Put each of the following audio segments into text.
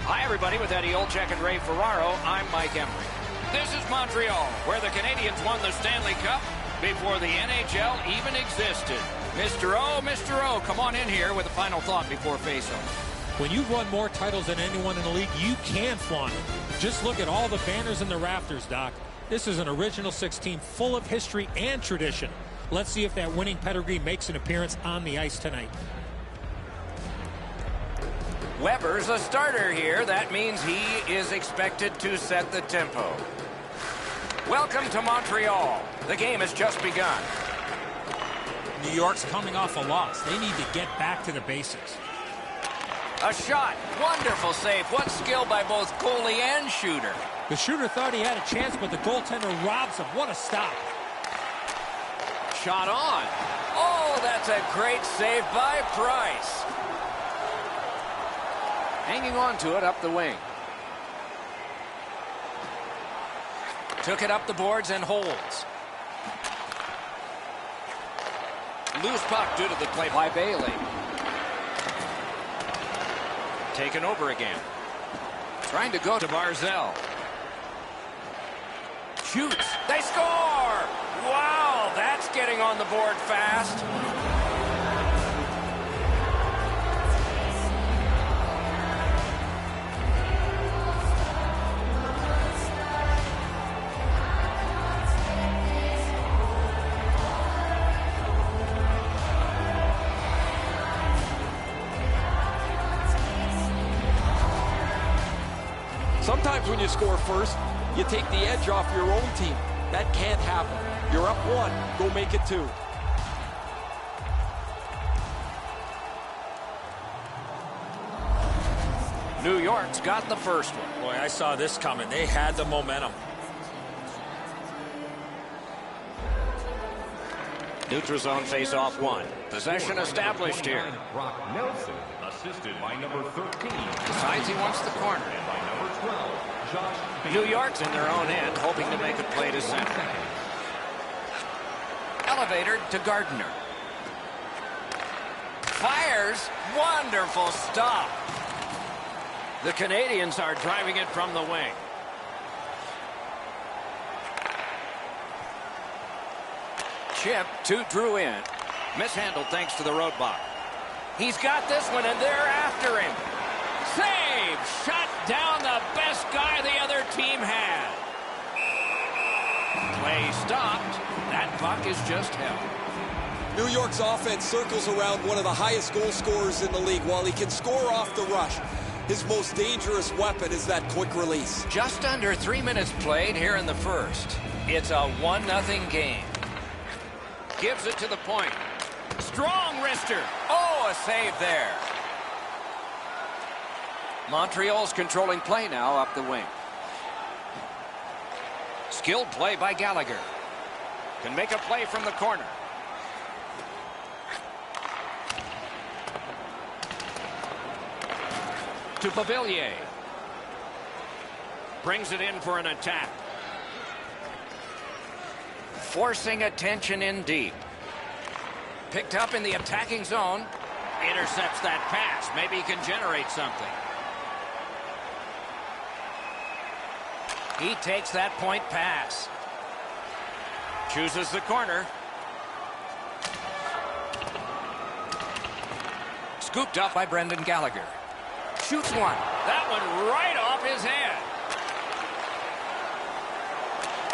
Hi, everybody. With Eddie Olczyk and Ray Ferraro, I'm Mike Emery. This is Montreal, where the Canadiens won the Stanley Cup before the NHL even existed. Mr. O, come on in here with a final thought before face-off. When you've won more titles than anyone in the league, you can flaunt it. Just look at all the banners in the rafters, Doc. This is an original 6 team full of history and tradition. Let's see if that winning pedigree makes an appearance on the ice tonight. Weber's a starter here. That means he is expected to set the tempo. Welcome to Montreal. The game has just begun. New York's coming off a loss. They need to get back to the basics. A shot. Wonderful save. What skill by both goalie and shooter. The shooter thought he had a chance, but the goaltender robs him. What a stop. Shot on. Oh, that's a great save by Price. Hanging on to it up the wing. Took it up the boards and holds. Loose puck due to the play by Bailey. Taken over again. Trying to go to Barzell. Shoots. They score! Wow, that's getting on the board fast. Sometimes when you score first, you take the edge off your own team. That can't happen. You're up 1. Go make it 2. New York's got the first one. Boy, I saw this coming. They had the momentum. Neutral zone face-off 1. Possession established here. Brock Nelson, assisted by number 13. Decides he wants the corner. And by number 12, Josh. New York's in their own end, hoping to make a play to center. Elevator to Gardner. Fires. Wonderful stop. The Canadiens are driving it from the wing. Chip to Drew in. Mishandled thanks to the roadblock. He's got this one, and they're after him. Save! Shut down the best guy the other team had. Play stopped. That puck is just held. New York's offense circles around one of the highest goal scorers in the league. While he can score off the rush, his most dangerous weapon is that quick release. Just under 3 minutes played here in the first. It's a 1-0 game. Gives it to the point. Strong wrister. Oh, a save there. Montreal's controlling play now up the wing. Skilled play by Gallagher. Can make a play from the corner. To Pavillier. Brings it in for an attack. Forcing attention in deep. Picked up in the attacking zone. Intercepts that pass. Maybe he can generate something. He takes that point pass. Chooses the corner. Scooped up by Brendan Gallagher. Shoots one. That one right off his head.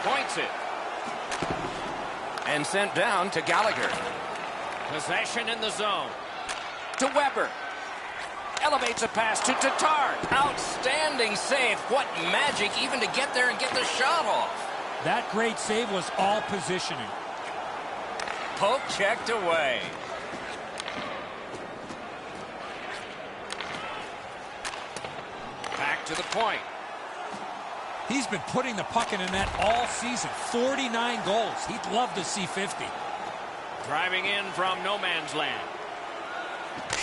Points it. And sent down to Gallagher. Possession in the zone. To Weber. Elevates a pass to Tatar. Outstanding save. What magic even to get there and get the shot off. That great save was all positioning. Poke checked away. Back to the point. He's been putting the puck in the net all season. 49 goals. He'd love to see 50. Driving in from no man's land.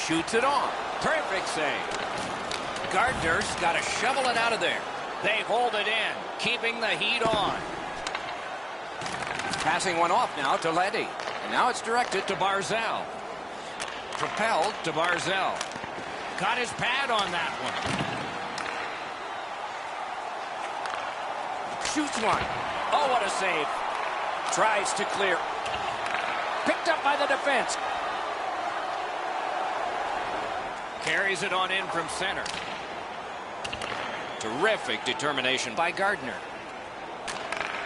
Shoots it on. Perfect save. Gardner's got to shovel it out of there. They hold it in, keeping the heat on. Passing one off now to Leddy. And now it's directed to Barzell. Propelled to Barzell. Got his pad on that one. shoots one. Oh, what a save. Tries to clear. Picked up by the defense. Carries it on in from center. Terrific determination by Gardner.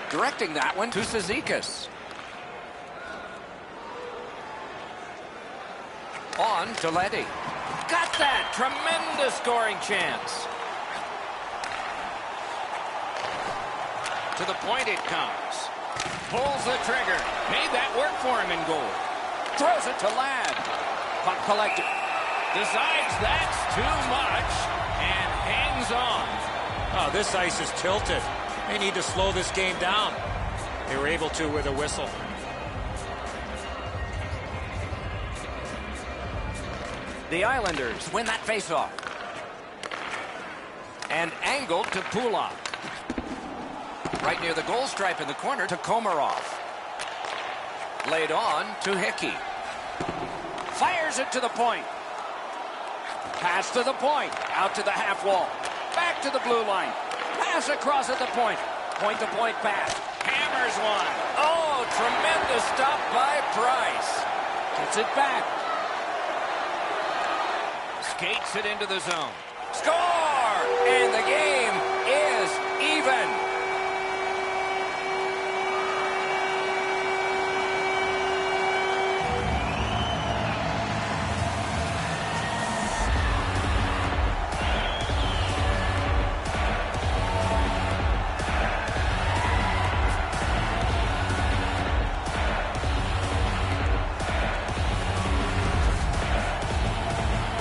Directing that one to Cizikas. On to Leddy. Got that! Tremendous scoring chance. To the point it comes. Pulls the trigger. Made that work for him in goal. Throws it to Ladd. Puck collected. Decides that's too much and hangs on. Oh, this ice is tilted. They need to slow this game down. They were able to with a whistle. The Islanders win that faceoff. And angled to Pulak. Right near the goal stripe in the corner to Komarov. Laid on to Hickey. Fires it to the point. Pass to the point. Out to the half wall. Back to the blue line. Pass across at the point. Point-to-point pass. Hammers one. Oh, tremendous stop by Price. Gets it back. Skates it into the zone. Score! And the game is even.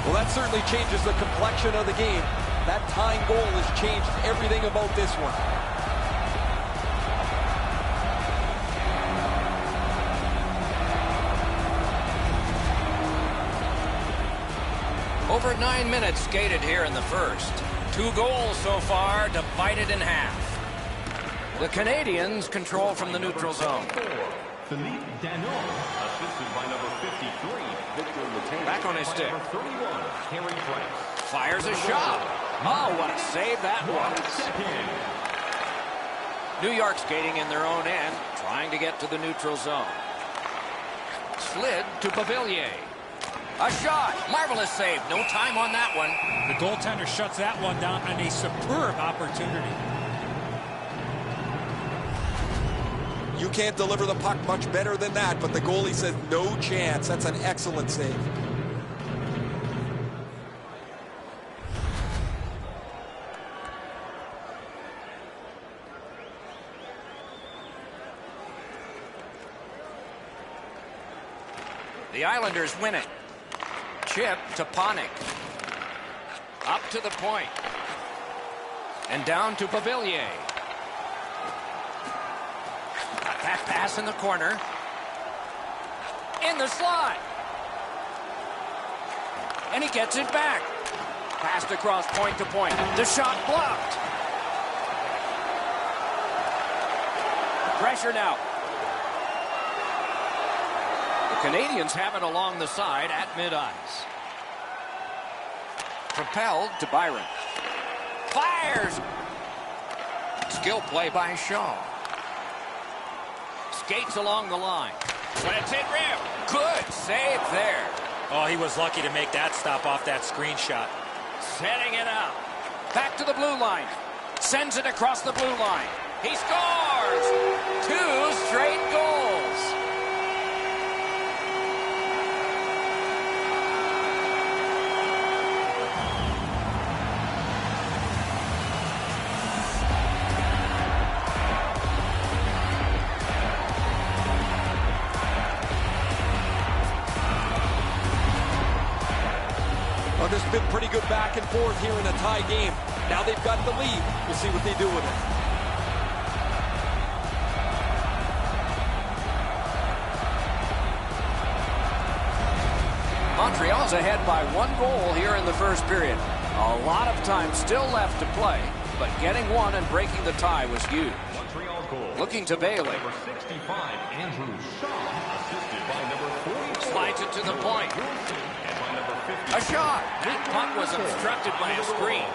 Well, that certainly changes the complexion of the game. That tying goal has changed everything about this one. Over 9 minutes skated here in the first. 2 goals so far, divided in half. The Canadiens control from the neutral zone. Philippe Danault, assisted by number 53, Victor Mateo. Back on his stick. Number 31, Carey Price. Fires a shot. Oh, what a save that was. New York skating in their own end, trying to get to the neutral zone. Slid to Pavillier. A shot. Marvelous save. No time on that one. The goaltender shuts that one down on a superb opportunity. You can't deliver the puck much better than that, but the goalie says no chance. That's an excellent save. The Islanders win it. Chip to Panik. Up to the point. And down to Pavillier. That pass in the corner. In the slot. And he gets it back. Passed across point to point. The shot blocked. Pressure now. The Canadiens have it along the side at mid-ice. Propelled to Byron. Fires! Skill play by Shaw. Skates along the line. When it's hit rim. Good save there. Oh, he was lucky to make that stop off that screenshot. Setting it up. Back to the blue line. Sends it across the blue line. He scores! 2 straight goals. Well, there's been pretty good back and forth here in a tie game. Now they've got the lead. We'll see what they do with it. Montreal's ahead by 1 goal here in the first period. A lot of time still left to play, but getting one and breaking the tie was huge. Montreal goal. Looking to Bailey. Number 65, Andrew Shaw, assisted by number 44. Slides it to the point. And by number 50. A shot. That puck was obstructed by a screen.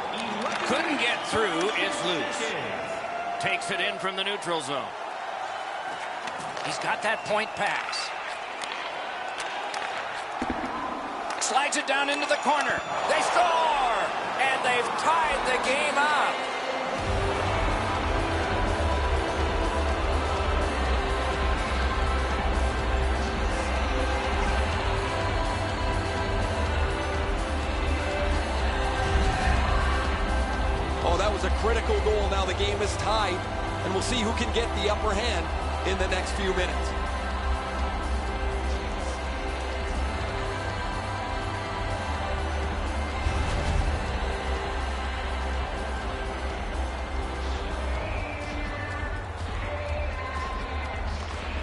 Couldn't get through. It's loose. Takes it in from the neutral zone. He's got that point pass. Slides it down into the corner. They score! And they've tied the game up. Oh, that was a critical goal. Now the game is tied, and we'll see who can get the upper hand in the next few minutes.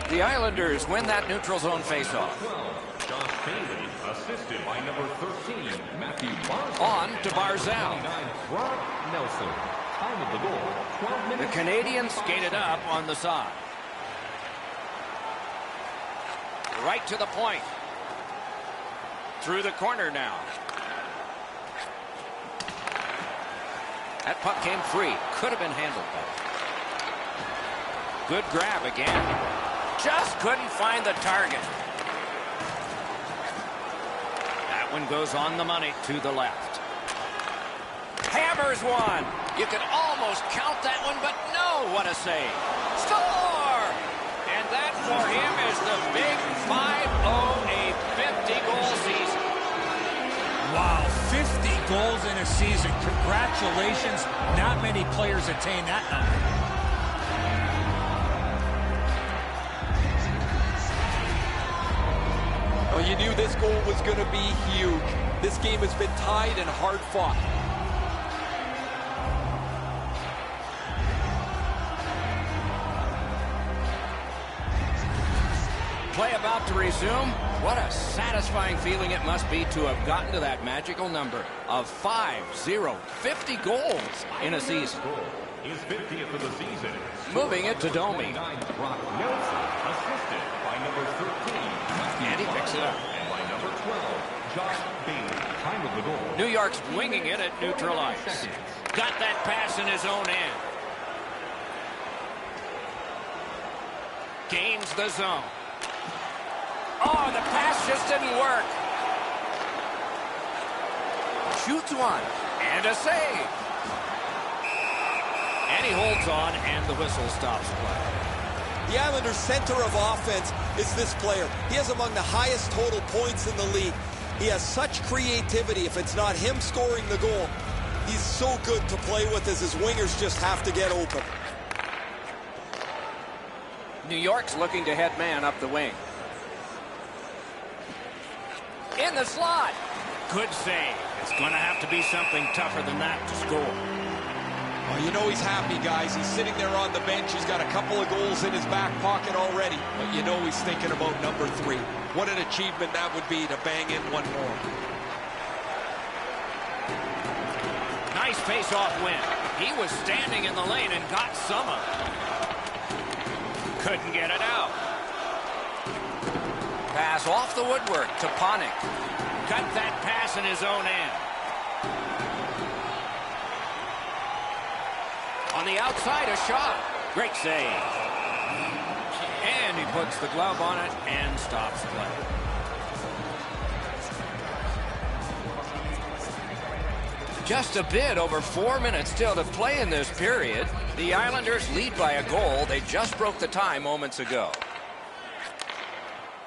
The Islanders win that neutral zone faceoff. Josh Bailey, assisted by number 13, Matthew Barzal. On to Barzal. 29, Brock Nelson. Time of the goal, 12 The minutes. Canadians skated up on the side. Right to the point. Through the corner now. That puck came free. Could have been handled better. Good grab again. Just couldn't find the target. That one goes on the money to the left. Hammers one. You could almost count that one, but no, what a save. Score! And that for him is the big 5-0, a 50-goal season. Wow, 50 goals in a season. Congratulations. Not many players attain that number. Oh, you knew this goal was going to be huge. This game has been tied and hard fought. Play about to resume. What a satisfying feeling it must be to have gotten to that magical number of 5-0, 50 goals in a season. His 50th of the season. Moving it to Domi. 29, Brock Nelson, assisted by number 13, Matthew And he picks it up. And by number 12, Josh Bailey. Time of the goal. New York's winging it at neutral ice. Seconds. Got that pass in his own end. Gains the zone. Oh, the pass just didn't work. Shoots one. And a save. And he holds on, and the whistle stops play. The Islanders' center of offense is this player. He has among the highest total points in the league. He has such creativity. If it's not him scoring the goal, he's so good to play with as his wingers just have to get open. New York's looking to head man up the wing. In the slot. Good save. It's going to have to be something tougher than that to score. Oh, you know he's happy, guys. He's sitting there on the bench. He's got a couple of goals in his back pocket already. But you know he's thinking about number 3. What an achievement that would be to bang in one more. Nice face-off win. He was standing in the lane and got some of it. Couldn't get it out. Pass off the woodwork to Panik. Got that pass in his own end. On the outside, a shot. Great save. And he puts the glove on it and stops play. Just a bit over 4 minutes still to play in this period. The Islanders lead by a goal. They just broke the tie moments ago.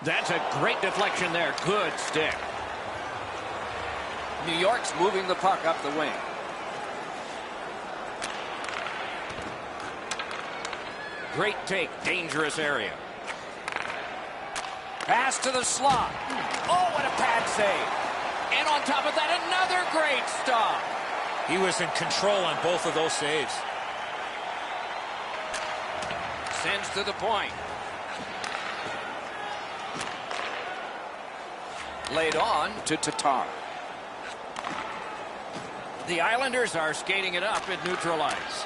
That's a great deflection there. Good stick. New York's moving the puck up the wing. Great take, dangerous area. Pass to the slot. Oh, what a pad save. And on top of that, another great stop. He was in control on both of those saves. Sends to the point. Laid on to Tatar. The Islanders are skating it up at neutral ice.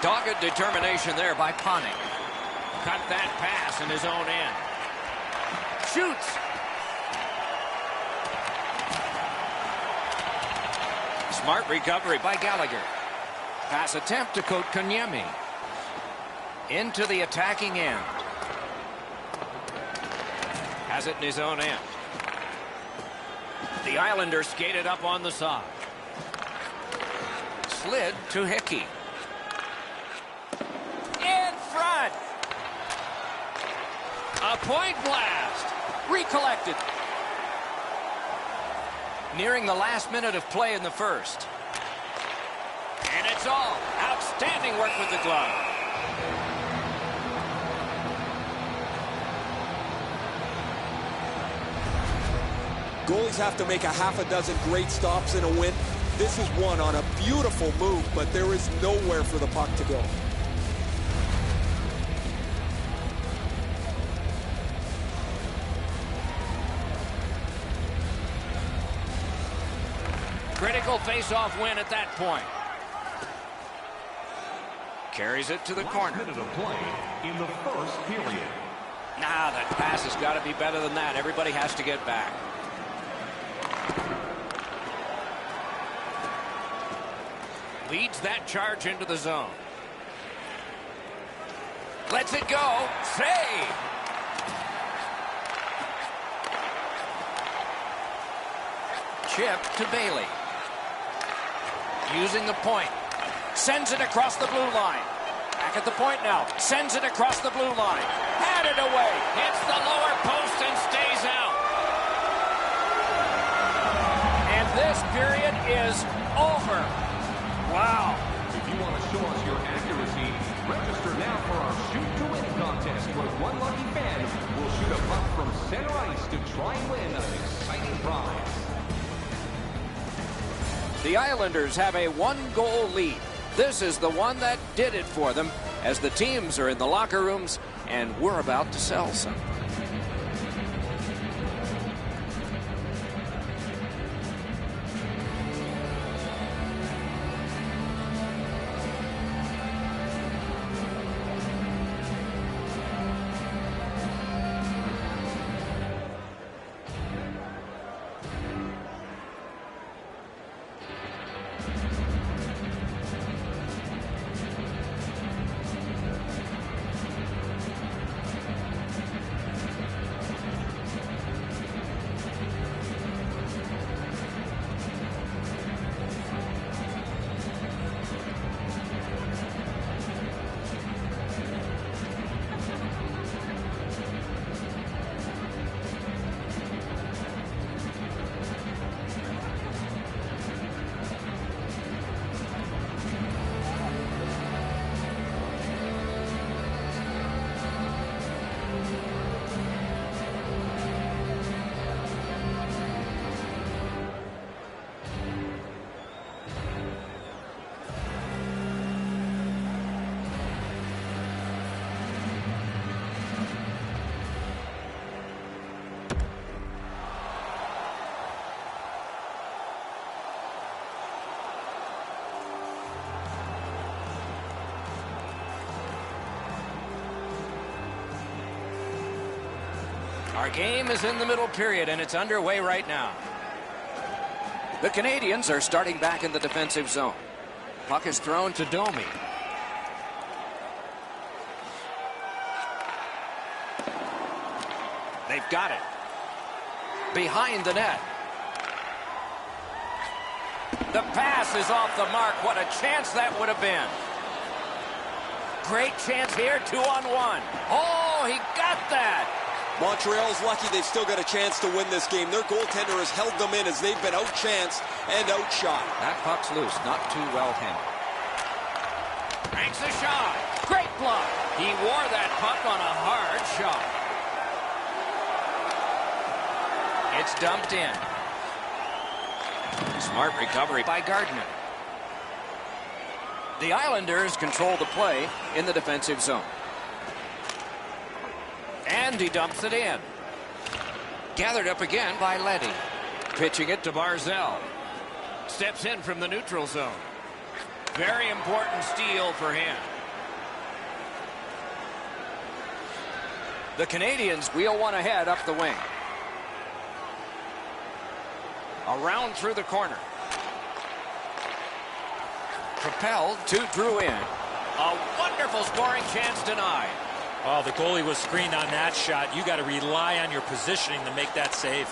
Dogged determination there by Panik. Cut that pass in his own end. Shoots. Smart recovery by Gallagher. Pass attempt to Kotkaniemi. Into the attacking end. Has it in his own end. The Islanders skated up on the side. Slid to Hickey. In front. A point blast. Recollected. Nearing the last minute of play in the first. And it's all. Outstanding work with the glove. Goalies have to make a half a dozen great stops in a win. This is one on a beautiful move, but there is nowhere for the puck to go. Critical face-off win at that point. Carries it to the corner. Last minute of play in the first period. Nah, that pass has got to be better than that. Everybody has to get back. Leads that charge into the zone. Lets it go. Save! Chip to Bailey. Using the point. Sends it across the blue line. Back at the point now. Sends it across the blue line. Had it away. Hits the lower post and stays out. And this period is over. Wow. If you want to show us your accuracy, register now for our Shoot to Win contest, where one lucky fan will shoot a puck from center ice to try and win an exciting prize. The Islanders have a one-goal lead. This is the one that did it for them, as the teams are in the locker rooms and we're about to sell some. Our game is in the middle period, and it's underway right now. The Canadians are starting back in the defensive zone. Puck is thrown to Domi. They've got it. Behind the net. The pass is off the mark. What a chance that would have been. Great chance here, 2-on-1. Oh, he got that. Montreal's lucky they've still got a chance to win this game. Their goaltender has held them in as they've been outchanced and outshot. That puck's loose, not too well handled. Cranks the shot. Great block. He wore that puck on a hard shot. It's dumped in. Smart recovery by Gardner. The Islanders control the play in the defensive zone. And he dumps it in. Gathered up again by Leddy. Pitching it to Barzell. Steps in from the neutral zone. Very important steal for him. The Canadians wheel one ahead up the wing. Around through the corner. Propelled to Drew in. A wonderful scoring chance denied. Oh, the goalie was screened on that shot. You got to rely on your positioning to make that save.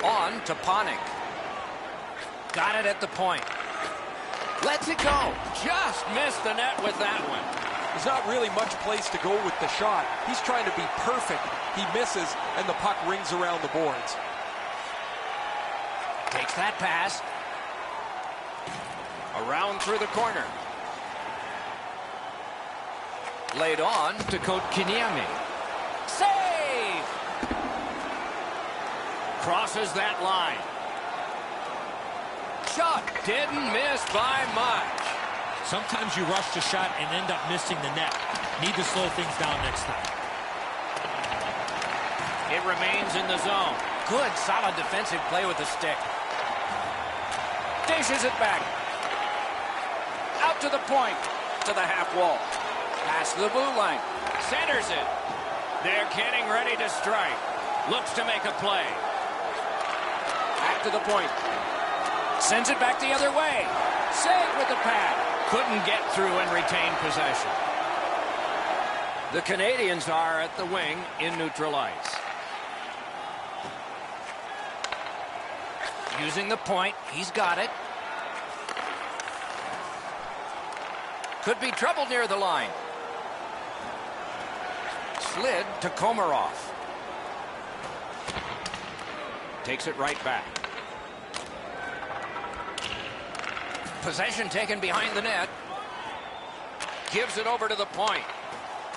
On to Panik. Got it at the point. Lets it go. Just missed the net with that one. There's not really much place to go with the shot. He's trying to be perfect. He misses, and the puck rings around the boards. Takes that pass. Around through the corner. Laid on to Kotkaniemi. Save! Crosses that line. Shot didn't miss by much. Sometimes you rush the shot and end up missing the net. Need to slow things down next time. It remains in the zone. Good, solid defensive play with the stick. Dishes it back. Out to the point. To the half wall. Past the blue line. Centers it. They're getting ready to strike. Looks to make a play. Back to the point. Sends it back the other way. Save with the pad. Couldn't get through and retain possession. The Canadians are at the wing in neutral ice. Using the point. He's got it. Could be trouble near the line. Slid to Komarov. Takes it right back. Possession taken behind the net. Gives it over to the point.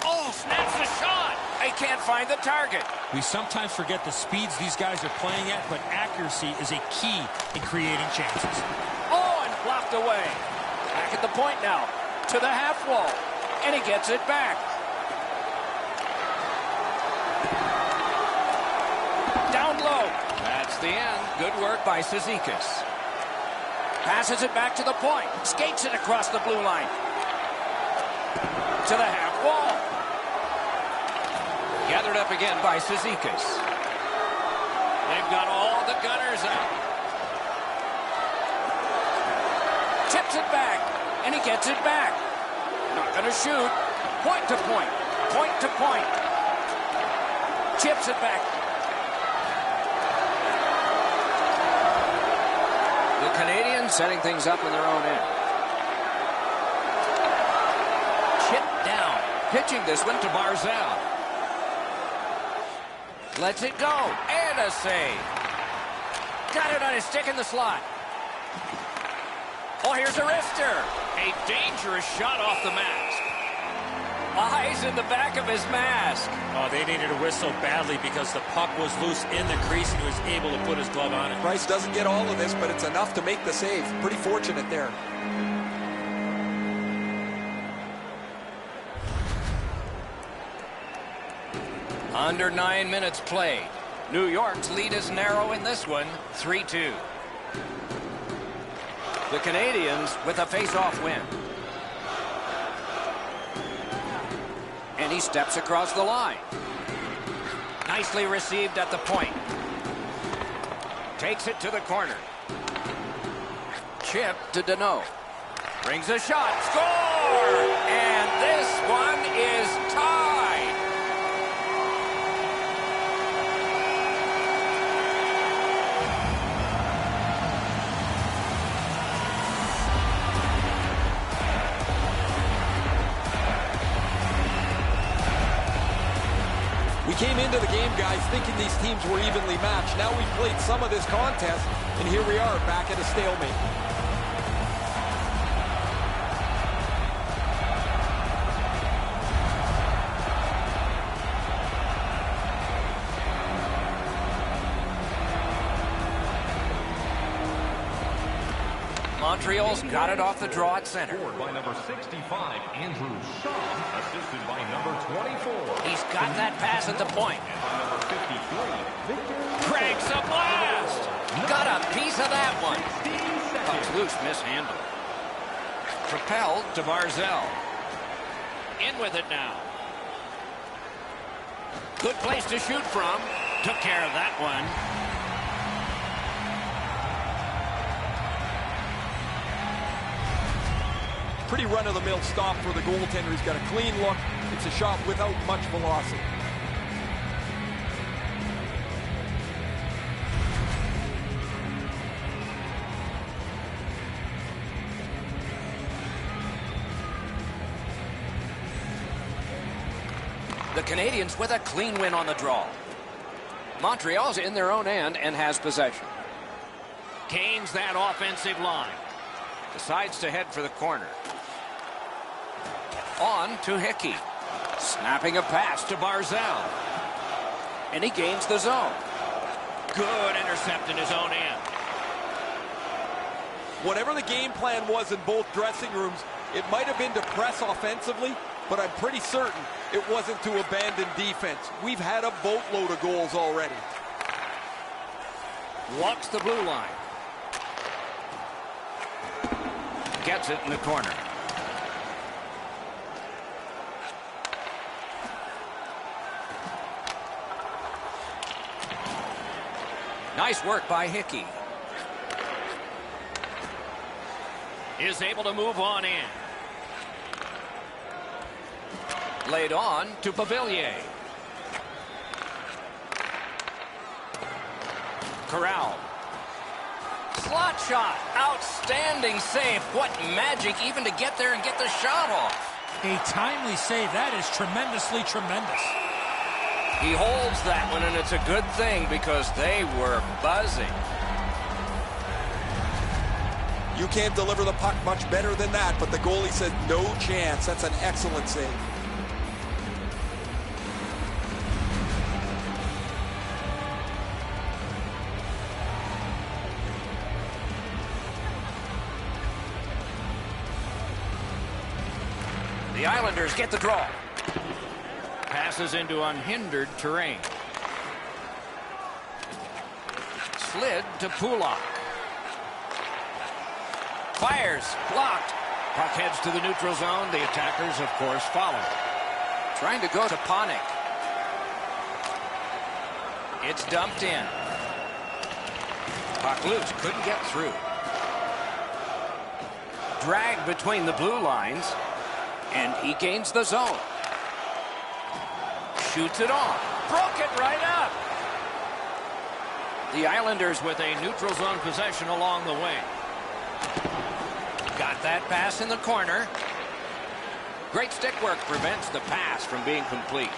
Oh, snaps the shot. They can't find the target. We sometimes forget the speeds these guys are playing at, but accuracy is a key in creating chances. Oh, and blocked away. Back at the point now. To the half wall. And he gets it back. Down low. That's the end. Good work by Cizikas. Passes it back to the point. Skates it across the blue line. To the half wall. Gathered up again by Cizikas. They've got all the gunners out. Tips it back. And he gets it back. Not going to shoot. Point to point. Point to point. Chips it back. The Canadians setting things up in their own end. Chipped down. Pitching this one to Barzal. Lets it go. And a save. Got it on his stick in the slot. Oh, here's a wrister. A dangerous shot off the mask. Eyes in the back of his mask. Oh, they needed a whistle badly because the puck was loose in the crease and he was able to put his glove on it. Price doesn't get all of this, but it's enough to make the save. Pretty fortunate there. Under 9 minutes played. New York's lead is narrow in this one, 3-2. The Canadians with a face-off win. And he steps across the line. Nicely received at the point. Takes it to the corner. Chip to Deneau. Brings a shot. Score! And this one is tied. We came into the game, guys, thinking these teams were evenly matched. Now we've played some of this contest, and here we are back at a stalemate. Montreal's got it off the draw at center. Scored by number 65, Andrew Shaw, assisted by number 24. He's got that pass at the point. And by number 53, Victor. Cranks a blast. Got a piece of that one. 16 Puck's seconds. loose, mishandled. Propelled to Barzal. In with it now. Good place to shoot from. Took care of that one. pretty run-of-the-mill stop for the goaltender. He's got a clean look. It's a shot without much velocity. The Canadians with a clean win on the draw. Montreal's in their own end and has possession. Gains that offensive line. Decides to head for the corner. On to Hickey. Snapping a pass to Barzal. And he gains the zone. Good intercept in his own end. Whatever the game plan was in both dressing rooms, it might have been to press offensively, but I'm pretty certain it wasn't to abandon defense. We've had a boatload of goals already. Walks the blue line. Gets it in the corner. Nice work by Hickey. Is able to move on in. Laid on to Pavillier. Corral. Slot shot. Outstanding save. What magic even to get there and get the shot off. A timely save. That is tremendously tremendous. He holds that one, and it's a good thing because they were buzzing. You can't deliver the puck much better than that, but the goalie said no chance. That's an excellent save. The Islanders get the draw. Passes into unhindered terrain. Slid to Pulak. Fires. Blocked. Puck heads to the neutral zone. The attackers, of course, follow. Trying to go to Panik. It's dumped in. Puck loose. Couldn't get through. Drag between the blue lines. And he gains the zone. Shoots it on. Broke it right up. The Islanders with a neutral zone possession along the wing. Got that pass in the corner. Great stick work prevents the pass from being complete.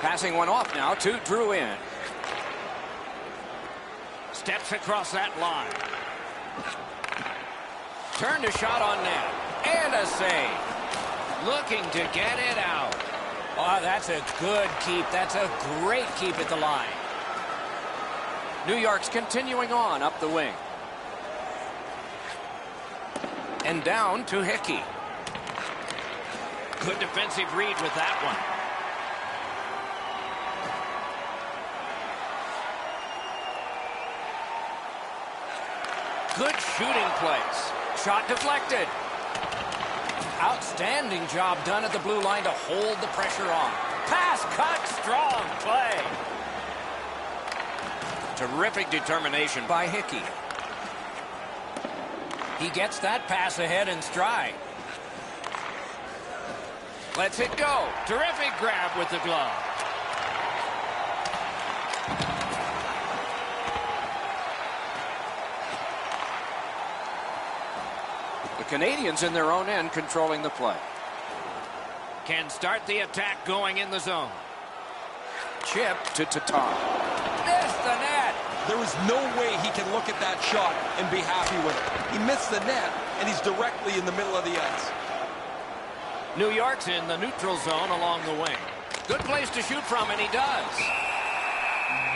Passing one off now to Drouin. Steps across that line. Turned a shot on net. And a save. Looking to get it out. Oh, that's a good keep. That's a great keep at the line. New York's continuing on up the wing. And down to Hickey. Good defensive read with that one. Good shooting place. Shot deflected. Outstanding job done at the blue line to hold the pressure on. Pass cut. Strong play. Terrific determination by Hickey. He gets that pass ahead in stride. Lets it go. Terrific grab with the glove. The Canadians in their own end controlling the play. Can start the attack going in the zone. Chip to Tatar. Missed the net. There is no way he can look at that shot and be happy with it. He missed the net, and he's directly in the middle of the ice. New York's in the neutral zone along the wing. Good place to shoot from, and he does.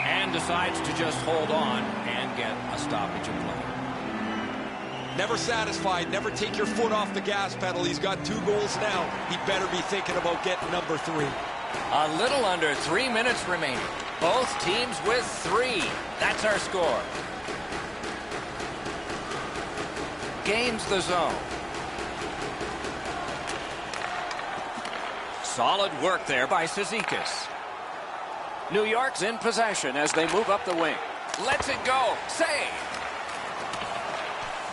And decides to just hold on and get a stoppage of play. Never satisfied. Never take your foot off the gas pedal. He's got 2 goals now. He better be thinking about getting number 3. A little under 3 minutes remaining. Both teams with 3. That's our score. Gains the zone. Solid work there by Cizikas. New York's in possession as they move up the wing. Lets it go. Save.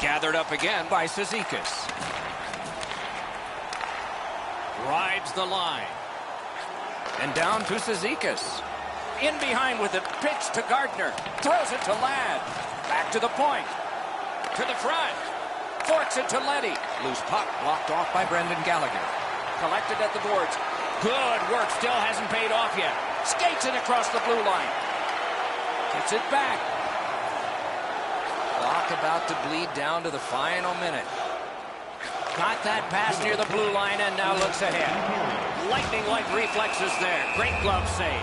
Gathered up again by Cizikas. Rides the line. And down to Cizikas. In behind with it. Pitch to Gardner. Throws it to Ladd. Back to the point. To the front. Forks it to Leddy. Loose puck blocked off by Brendan Gallagher. Collected at the boards. Good work. Still hasn't paid off yet. Skates it across the blue line. Gets it back. Clock about to bleed down to the final minute. Got that pass near the blue line and now looks ahead. Lightning-like reflexes there. Great glove save.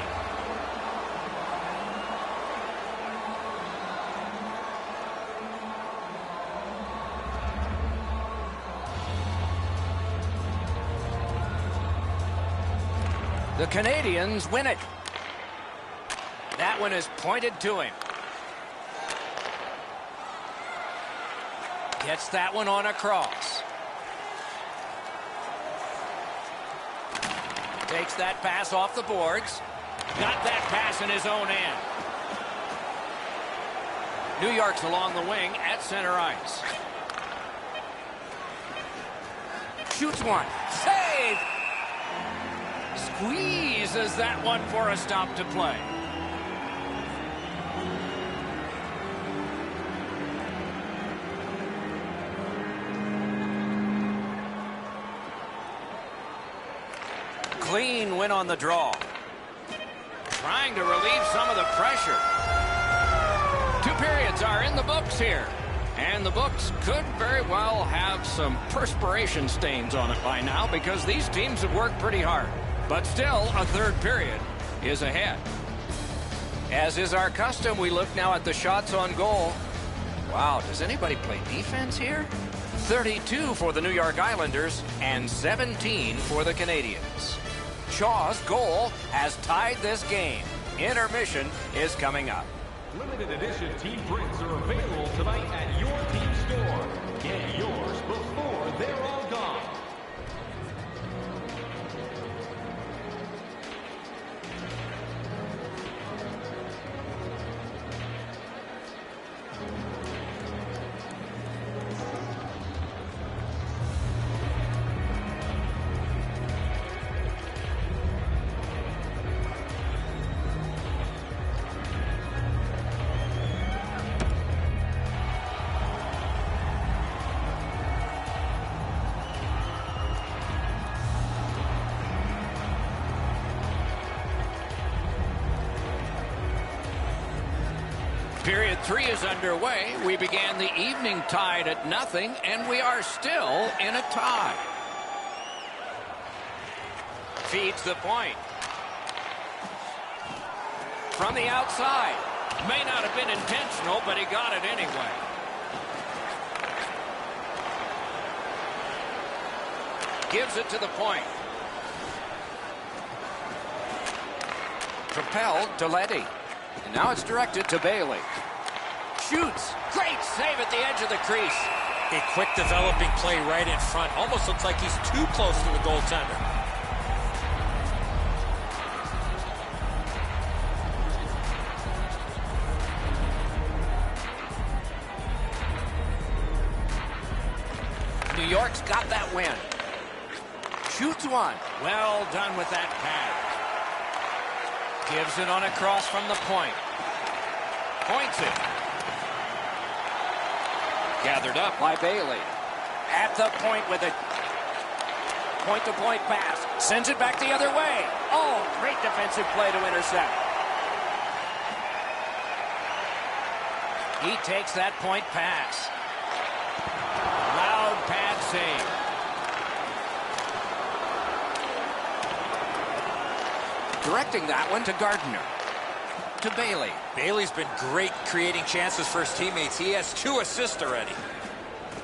The Canadians win it. That one is pointed to him. Gets that one on across. Takes that pass off the boards. Got that pass in his own end. New York's along the wing at center ice. Shoots one. Save! Squeezes that one for a stop to play. Clean win on the draw. Trying to relieve some of the pressure. 2 periods are in the books here. And the books could very well have some perspiration stains on it by now because these teams have worked pretty hard. But still, a 3rd period is ahead. As is our custom, we look now at the shots on goal. Wow, does anybody play defense here? 32 for the New York Islanders and 17 for the Canadians. Shaw's goal has tied this game. Intermission is coming up. Limited edition team prints are available tonight at your team store. Get yours before they're all gone. Period 3 is underway. We began the evening tied at 0, and we are still in a tie. Feeds the point. From the outside. May not have been intentional, but he got it anyway. Gives it to the point. Propelled to Leddy. And now it's directed to Bailey. Shoots. Great save at the edge of the crease. A quick developing play right in front. Almost looks like he's too close to the goaltender. New York's got that win. Shoots one. Well done with that pass. Gives it on across from the point. Points it. Gathered up by Bailey. At the point with it. Point-to-point pass. Sends it back the other way. Oh, great defensive play to intercept. He takes that point pass. Loud pad save. Directing that one to Gardner. To Bailey. Bailey's been great creating chances for his teammates. He has 2 assists already.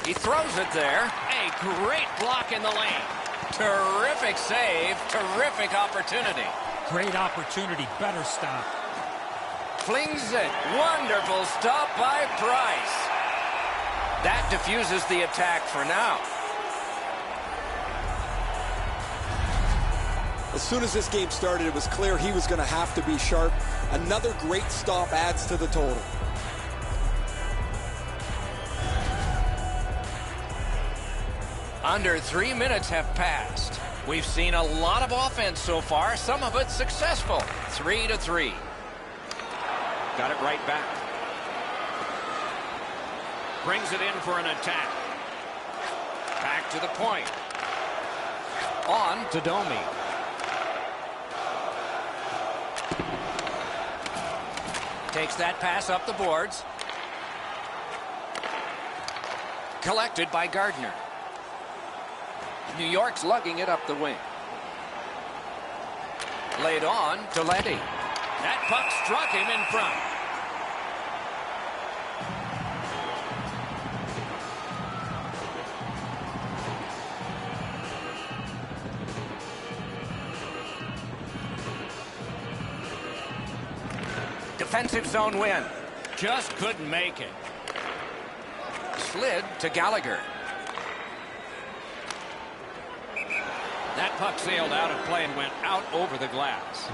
He throws it there. A great block in the lane. Terrific save. Terrific opportunity. Great opportunity. Better stop. Flings it. Wonderful stop by Price. That diffuses the attack for now. As soon as this game started, it was clear he was going to have to be sharp. Another great stop adds to the total. Under 3 minutes have passed. We've seen a lot of offense so far, some of it successful. 3-3. Got it right back. Brings it in for an attack. Back to the point. On to Domi. Takes that pass up the boards. Collected by Gardner. New York's lugging it up the wing. Laid on to Letty. That puck struck him in front. Defensive zone win. Just couldn't make it. Slid to Gallagher. That puck sailed out of play and went out over the glass.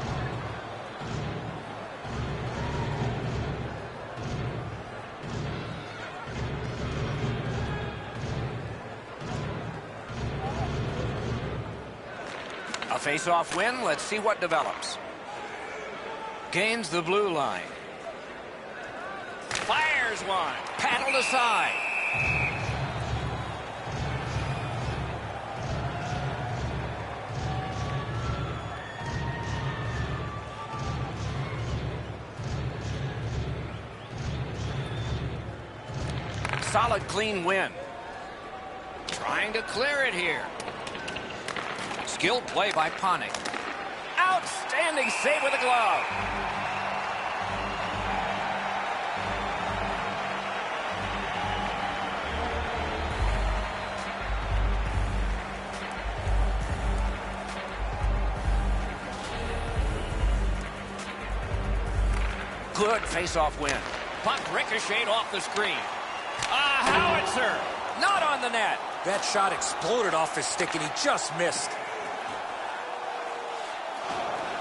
A face-off win. Let's see what develops. Gains the blue line. Fires one. Paddled aside. Solid, clean win. Trying to clear it here. Skilled play by Panik. Outstanding save with a glove. Good face-off win. Puck ricocheted off the screen. A howitzer! Not on the net. That shot exploded off his stick and he just missed.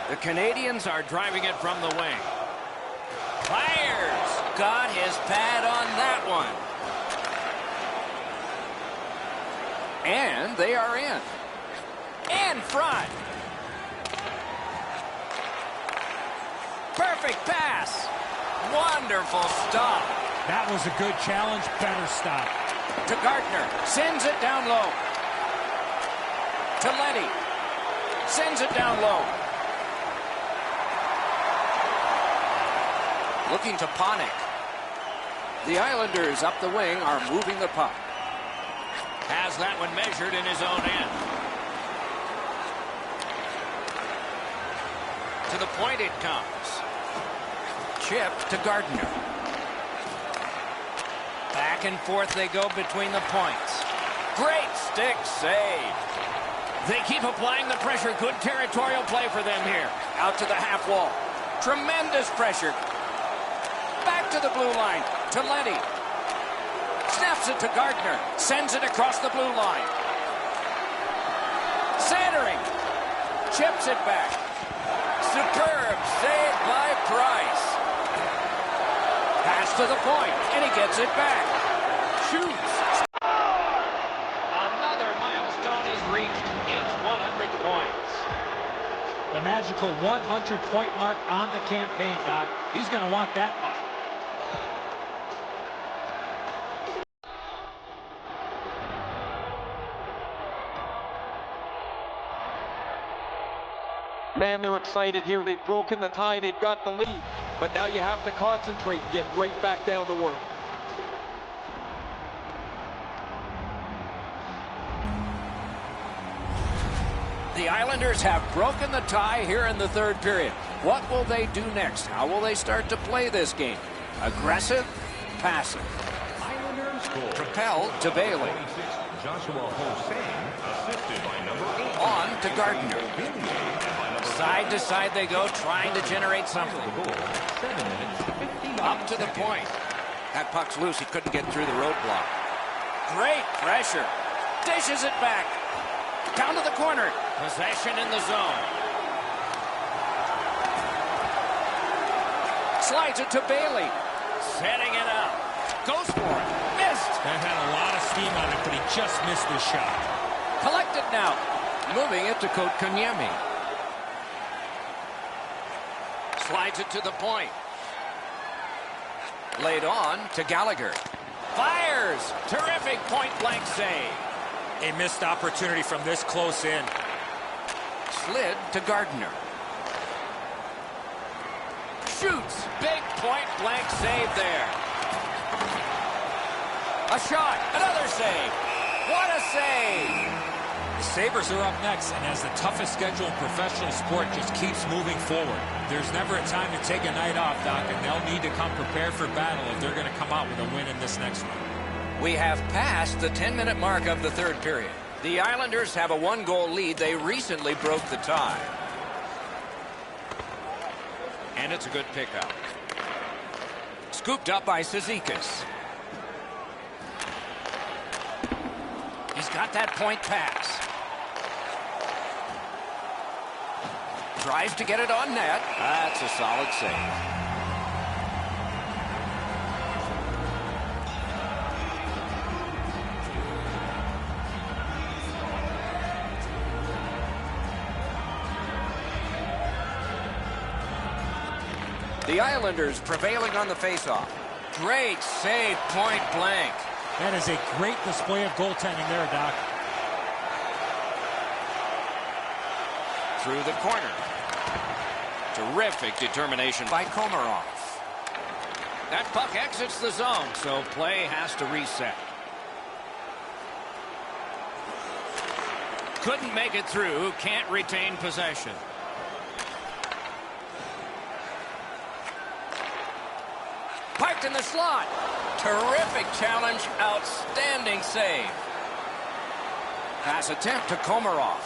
The Canadians are driving it from the wing. Fires! Got his pad on that one. And they are in. In front. Perfect pass. Wonderful stop. That was a good challenge. Better stop. To Gardner. Sends it down low. To Letty. Sends it down low. Looking to Panik. The Islanders up the wing are moving the puck. Has that one measured in his own end. To the point it comes. Chip to Gardner. Back and forth they go between the points. Great stick save. They keep applying the pressure. Good territorial play for them here. Out to the half wall. Tremendous pressure. Back to the blue line. To Letty. Snaps it to Gardner. Sends it across the blue line. Centering. Chips it back. Superb save by Price. Pass to the point, and he gets it back. Shoots. Another milestone is reached. It's 100 points. The magical 100-point mark on the campaign, Doc. He's going to want that mark. Man, they're excited here. They've broken the tie. They've got the lead. But now you have to concentrate and get right back down to work. The Islanders have broken the tie here in the third period. What will they do next? How will they start to play this game? Aggressive? Passive? Islanders goal. Propelled to Bailey. Joshua Hossein, assisted by number 8. On to Gardner. Side to side they go, trying to generate something. 7 minutes, 59 Up to the point. That puck's loose. He couldn't get through the roadblock. Great pressure. Dishes it back. Down to the corner. Possession in the zone. Slides it to Bailey. Setting it up. Goes for it. Missed. That had a lot of steam on it, but he just missed his shot. Collected now. Moving it to Kotkaniemi. Slides it to the point. Laid on to Gallagher. Fires! Terrific point-blank save. A missed opportunity from this close in. Slid to Gardner. Shoots! Big point-blank save there. A shot! Another save! What a save! The Sabres are up next, and as the toughest schedule in professional sport just keeps moving forward. There's never a time to take a night off, Doc, and they'll need to come prepared for battle if they're going to come out with a win in this next one. We have passed the 10-minute mark of the third period. The Islanders have a one-goal lead. They recently broke the tie. And it's a good pickup. Scooped up by Cizikas. He's got that point pass. Tries to get it on net. That's a solid save. The Islanders prevailing on the faceoff. Great save, point blank. That is a great display of goaltending there, Doc. Through the corner. Terrific determination by Komarov. That puck exits the zone, so play has to reset. Couldn't make it through, can't retain possession. Parked in the slot. Terrific challenge, outstanding save. Pass attempt to Komarov.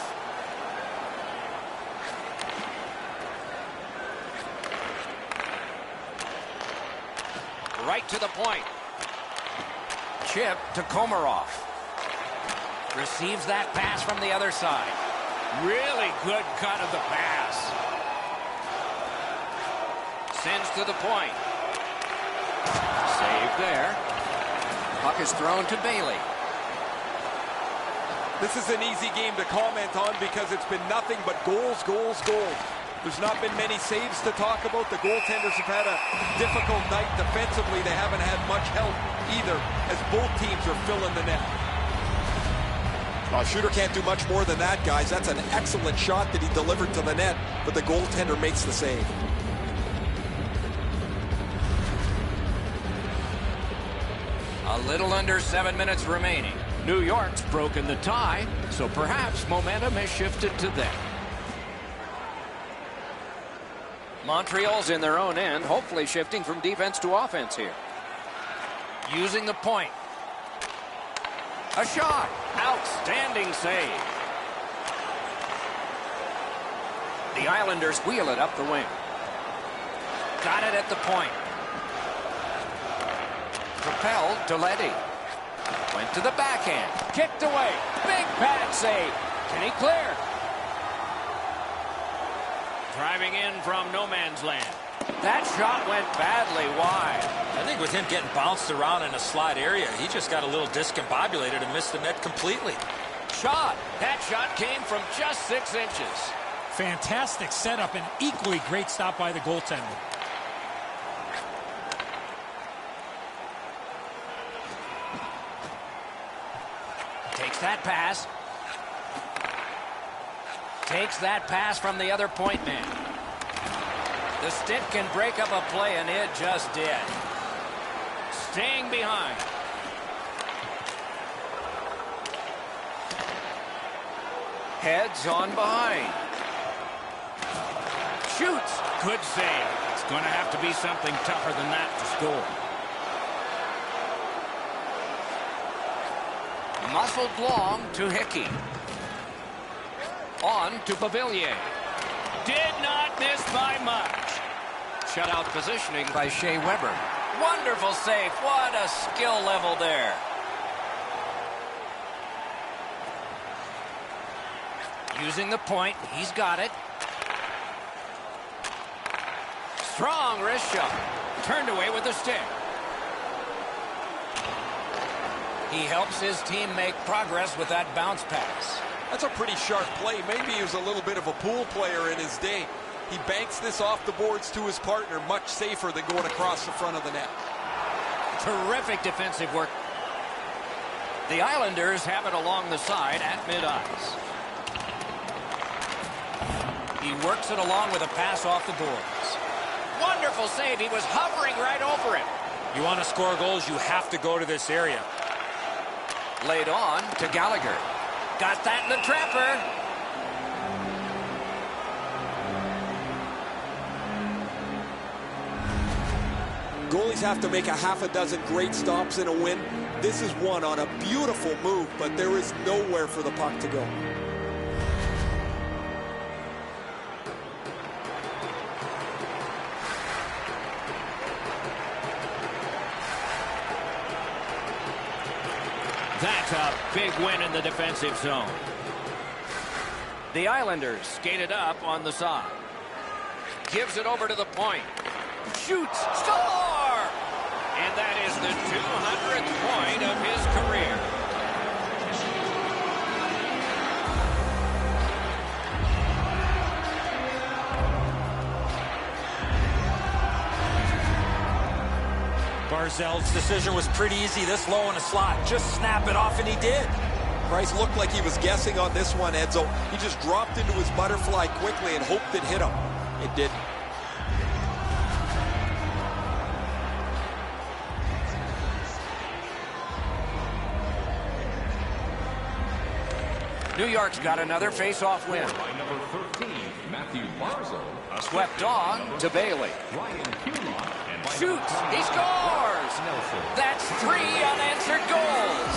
Right to the point. Chip to Komarov. Receives that pass from the other side. Really good cut of the pass. Sends to the point. Save there. Puck is thrown to Bailey. This is an easy game to comment on because it's been nothing but goals, goals, goals. There's not been many saves to talk about. The goaltenders have had a difficult night defensively. They haven't had much help either as both teams are filling the net. Well, shooter can't do much more than that, guys. That's an excellent shot that he delivered to the net, but the goaltender makes the save. A little under 7 minutes remaining. New York's broken the tie, so perhaps momentum has shifted to them. Montreal's in their own end, hopefully shifting from defense to offense here. Using the point. A shot. Outstanding save. The Islanders wheel it up the wing. Got it at the point. Propelled to Leddy. Went to the backhand. Kicked away. Big pad save. Can he clear? Driving in from no man's land. That shot went badly wide. I think with him getting bounced around in a slide area, he just got a little discombobulated and missed the net completely. Shot. That shot came from just 6 inches. Fantastic setup and equally great stop by the goaltender. Takes that pass. Takes that pass from the other point man. The stick can break up a play, and it just did. Staying behind. Heads on behind. Shoots. Good save. It's going to have to be something tougher than that to score. Muscled long to Hickey. On to Beauvillier. Did not miss by much. Shutout positioning by Shea Weber. Wonderful save. What a skill level there. Using the point. He's got it. Strong wrist shot. Turned away with the stick. He helps his team make progress with that bounce pass. That's a pretty sharp play. Maybe he was a little bit of a pool player in his day. He banks this off the boards to his partner, much safer than going across the front of the net. Terrific defensive work. The Islanders have it along the side at mid-ice. He works it along with a pass off the boards. Wonderful save. He was hovering right over it. You want to score goals, you have to go to this area. Laid on to Gallagher. Got that in the trapper. Goalies have to make a half a dozen great stops in a win. This is one on a beautiful move, but there is nowhere for the puck to go. That's a big win in the defensive zone. The Islanders skated up on the side. Gives it over to the point. Shoots. Score! And that is the 200th point of his career. Barzal's decision was pretty easy this low in a slot. Just snap it off, and he did. Price looked like he was guessing on this one, Edzo. He just dropped into his butterfly quickly and hoped it hit him. It didn't. New York's got another face-off win. By number 13, Matthew Barzal. Swept on to Bailey. Shoots. He scores. That's 3 unanswered goals.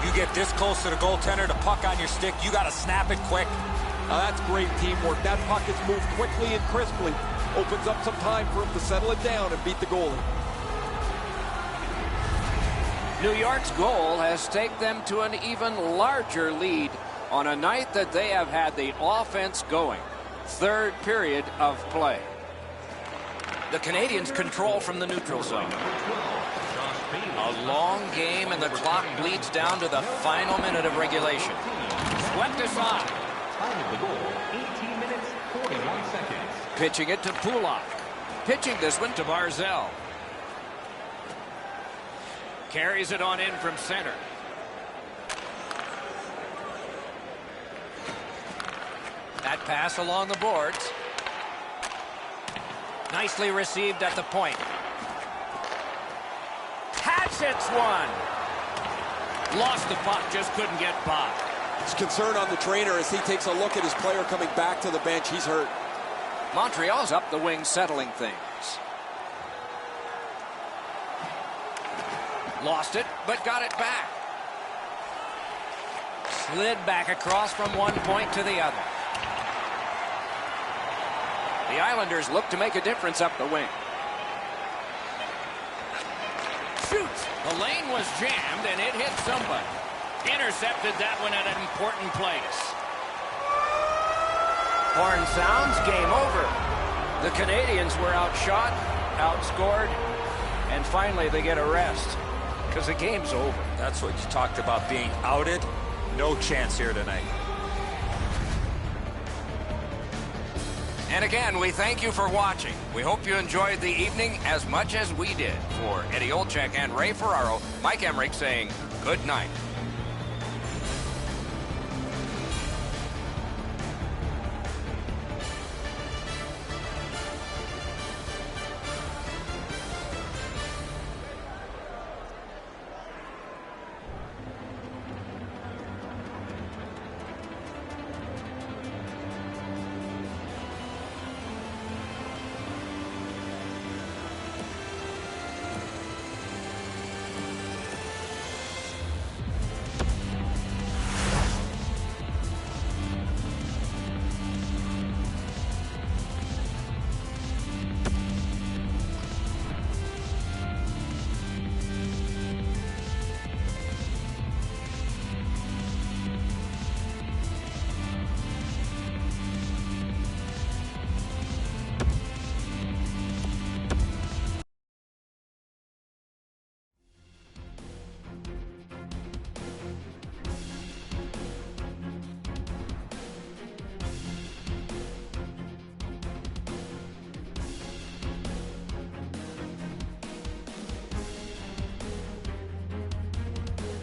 You get this close to the goaltender, the puck on your stick, you got to snap it quick. That's great teamwork. That puck is moved quickly and crisply. Opens up some time for him to settle it down and beat the goalie. New York's goal has taken them to an even larger lead on a night that they have had the offense going. Third period of play. The Canadians control from the neutral zone. A long game, and the clock bleeds down to the final minute of regulation. Swept aside. Time of the goal, 18 minutes, 41 seconds. Pitching it to Pulak. Pitching this one to Barzal. Carries it on in from center. That pass along the boards. Nicely received at the point. Hatchets one. Lost the puck, just couldn't get by. His concern on the trainer as he takes a look at his player coming back to the bench. He's hurt. Montreal's up the wing, settling things. Lost it, but got it back. Slid back across from one point to the other. The Islanders look to make a difference up the wing. Shoots. The lane was jammed, and it hit somebody. Intercepted that one at an important place. Horn sounds, game over. The Canadians were outshot, outscored, and finally they get a rest because the game's over. That's what you talked about, being outed. No chance here tonight. And again, we thank you for watching. We hope you enjoyed the evening as much as we did. For Eddie Olczyk and Ray Ferraro, Mike Emmerich saying good night.